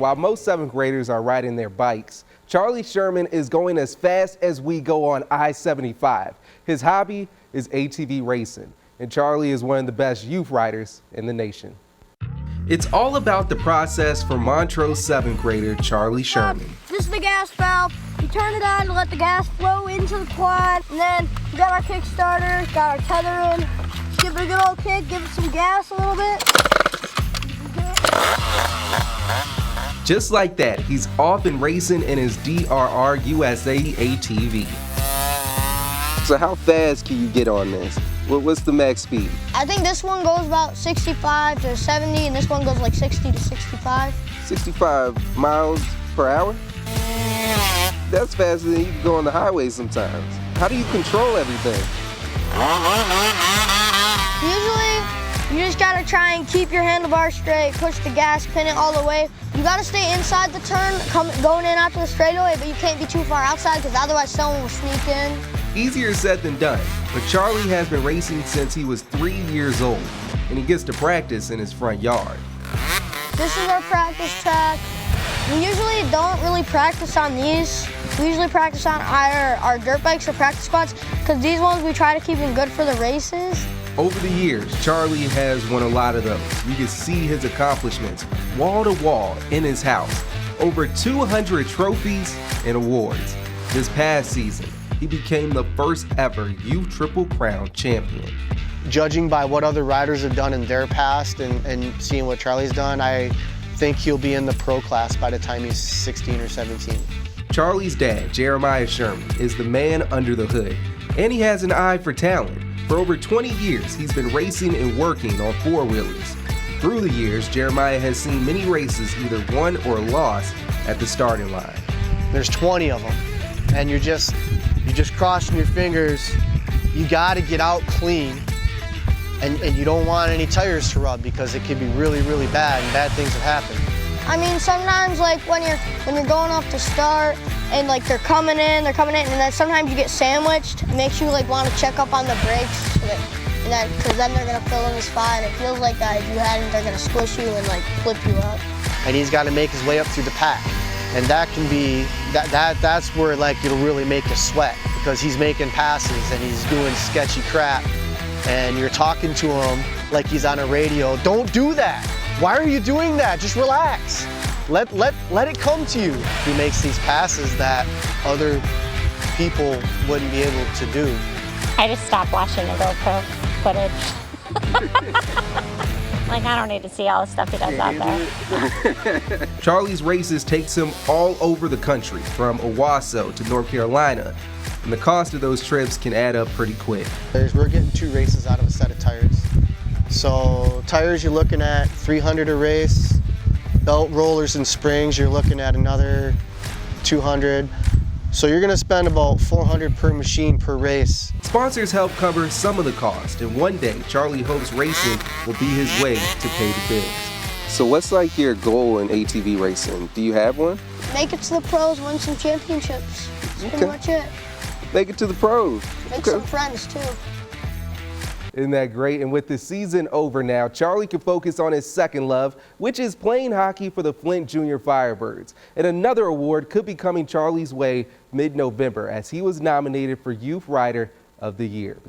While most 7th graders are riding their bikes, Charlie Sherman is going as fast as we go on I-75. His hobby is ATV racing, and Charlie is one of the best youth riders in the nation. It's all about the process for Montrose 7th grader Charlie Sherman. This is the gas valve. You turn it on to let the gas flow into the quad, and then we got our Kickstarter, got our tether in. Just give it a good old kick, give it some gas a little bit. Just like that, he's off and racing in his DRR USA ATV. So how fast can you get on this? What's the max speed? I think this one goes about 65 to 70, and this one goes like 60 to 65. 65 miles per hour? That's faster than you can go on the highway sometimes. How do you control everything? Usually, you just gotta try and keep your handlebars straight, push the gas, pin it all the way. You gotta stay inside the turn, going in after the straightaway, but you can't be too far outside because otherwise someone will sneak in. Easier said than done, but Charlie has been racing since he was 3 years old, and he gets to practice in his front yard. This is our practice track. We usually don't really practice on these. We usually practice on either our dirt bikes or practice spots because these ones we try to keep them good for the races. Over the years, Charlie has won a lot of those. You can see his accomplishments wall to wall in his house. Over 200 trophies and awards. This past season, he became the first ever Youth Triple Crown champion. Judging by what other riders have done in their past and seeing what Charlie's done, I think he'll be in the pro class by the time he's 16 or 17. Charlie's dad, Jeremiah Sherman, is the man under the hood, and he has an eye for talent. For over 20 years, he's been racing and working on four-wheelers. Through the years, Jeremiah has seen many races either won or lost at the starting line. There's 20 of them, and you're just crossing your fingers. You gotta get out clean, and you don't want any tires to rub because it can be really, really bad, and bad things have happened. I mean, sometimes like when you're going off to start and like they're coming in, and then sometimes you get sandwiched. It makes you like want to check up on the brakes, because then they're gonna fill in the spot, and it feels like that if you hadn't, they're gonna squish you and like flip you up. And he's got to make his way up through the pack, and that can be that's where like it'll really make you sweat because he's making passes and he's doing sketchy crap, and you're talking to him like he's on a radio. Don't do that. Why are you doing that? Just relax. Let it come to you. He makes these passes that other people wouldn't be able to do. I just stopped watching the GoPro footage. Like, I don't need to see all the stuff he does out there. Charlie's races takes him all over the country, from Owasso to North Carolina, and the cost of those trips can add up pretty quick. We're getting 2 races out of a set of tires. So tires, you're looking at $300 a race. Belt rollers and springs, you're looking at another $200. So you're gonna spend about $400 per machine per race. Sponsors help cover some of the cost, and one day Charlie hopes racing will be his way to pay the bills. So what's like your goal in ATV racing? Do you have one? Make it to the pros, win some championships. That's pretty much it. Make it to the pros. Make some friends too. Isn't that great? And with the season over now, Charlie can focus on his second love, which is playing hockey for the Flint Junior Firebirds. And another award could be coming Charlie's way mid-November as he was nominated for Youth Rider of the Year.